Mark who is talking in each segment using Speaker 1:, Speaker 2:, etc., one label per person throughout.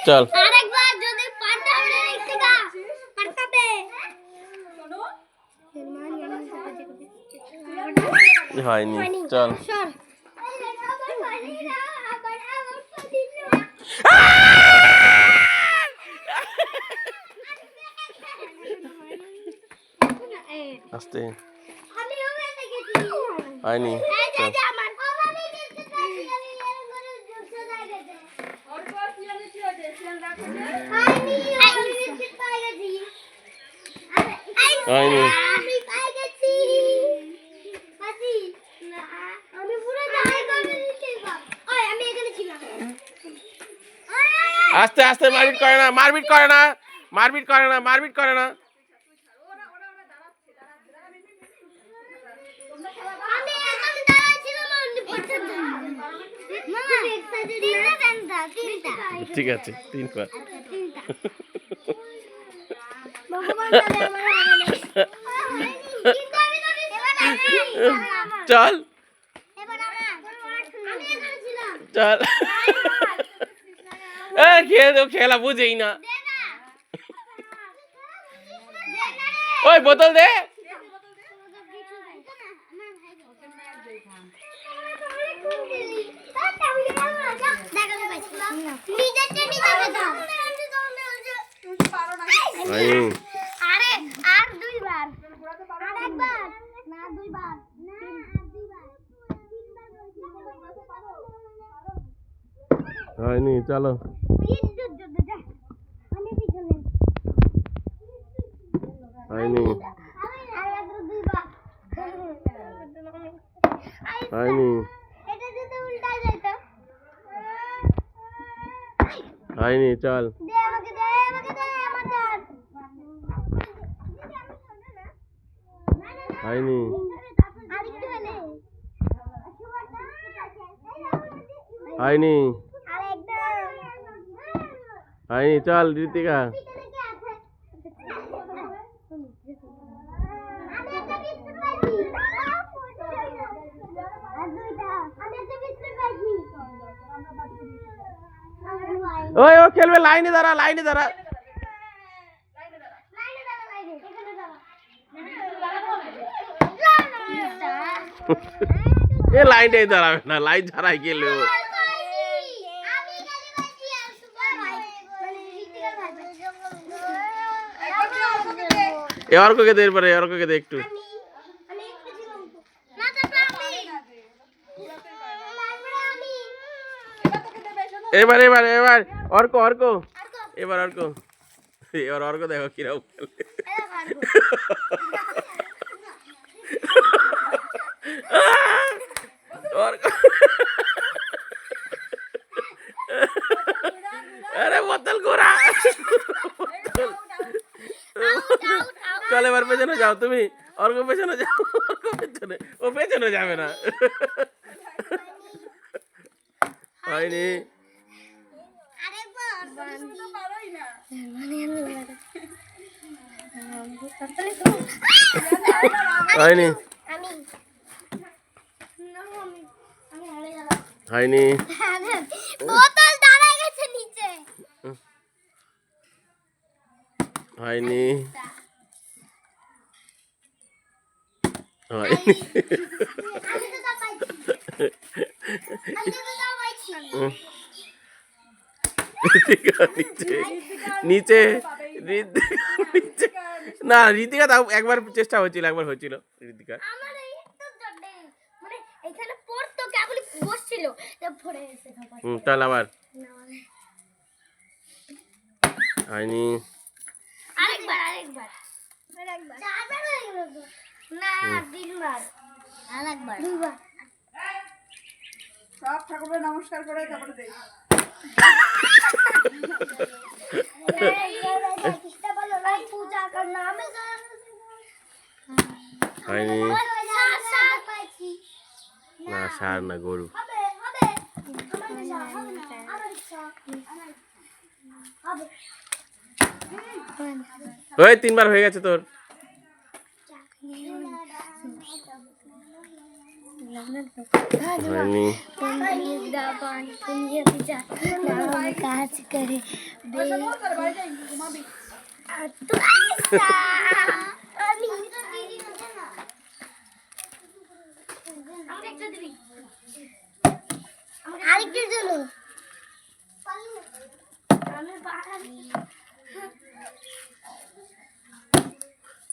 Speaker 1: চল
Speaker 2: আরেকবার যদি পারতে হবে ঋতিকা পারতাবে
Speaker 1: হয়নি চল আস্তে হয়নি চল হয়নি আস্তে আস্তে মারপিট করে না মারপিট করে না মারপিট করে না মারপিট করে না ঠিক আছে 3 বার চল চল খেলা বুঝেই না ওই বোতল দে
Speaker 2: আরে আর দুইবার আরেকবার না দুইবার না আর দুইবার
Speaker 1: হয়নি চলো হয়নি হয়নি হয়নি চল হয়নি হয়নি হয়নি চল ঋতিকা ওই ও খেলবে লাইনে দাঁড়া এ লাইনটাই দাঁড়াবে না লাইন ছাড়াই গেল এ অর্ককে দে এরপরে অর্ককে দে একটু এবার এবার এবার অর্ক অর্ক এবার অর্ক এবার অর্ক দেখো কিরকম আরে বোতল ঘোরা চল এবার পেছনে যাও তুমি অর্ক পেছনে যাও অর্ক পেছনে ও পেছনে যাবে না হয়নি হয়নি হয়নি
Speaker 2: বোতল দাঁড়ায় গেছে নিচে
Speaker 1: হয়নি হয়নি নিচে না ঋতিকা তাও একবার চেষ্টা হয়েছিল একবার হয়েছিল ঋতিকা তাহলে আবার হয়নি
Speaker 3: সব ঠাকুরের নমস্কার করে তারপরে দেই
Speaker 1: হয়নি না সার না গরু ওই 3 বার হয়ে গেছে তোর হয়নি
Speaker 2: কাজ করে আরেকটু জন্য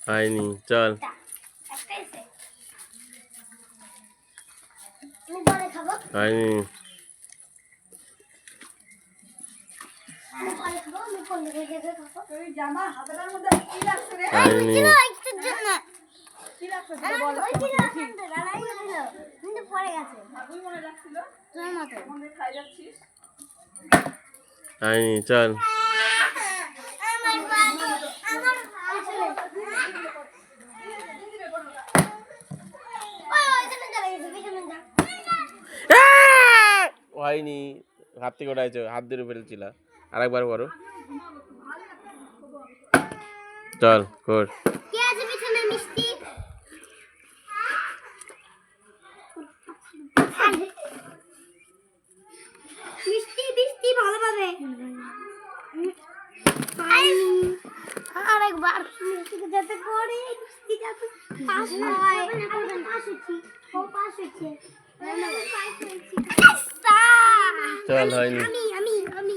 Speaker 1: হয়নি চল
Speaker 2: আমি পরে খাবো
Speaker 1: হয়নি
Speaker 2: আমি পরে খাবো আমি কোন দিকে খাবো
Speaker 3: ওই জামা হাতের মধ্যে কি লাগছে রে?
Speaker 1: হয়নি
Speaker 2: একটু জন্য
Speaker 3: কি লাগছে
Speaker 2: আমার
Speaker 3: বল?
Speaker 2: ওই ছিল কিন্তু লড়াই হলো কিন্তু পড়ে গেছে
Speaker 3: আগুন মনে লাগছিল।
Speaker 2: তোমার মতো
Speaker 3: মনে খাই যাচ্ছিস।
Speaker 1: হয়নি চল
Speaker 2: আমার বাবা আমার আসলে ওই ওইখানে চলে গেছে পিছনে যা
Speaker 1: হয়নি হাত থেকে ওঠাইছো হাত ধরে ফেলছিল আরেকবার করো চল কর
Speaker 2: কে আছে পিছনে মিষ্টি মিষ্টি মিষ্টি ভালো পাবে আরেকবার মিষ্টিকে যাতে করে মিষ্টি যাতে পাস হয় পাস হচ্ছি ও পাস হচ্ছে
Speaker 1: চল হয়নি
Speaker 2: আমি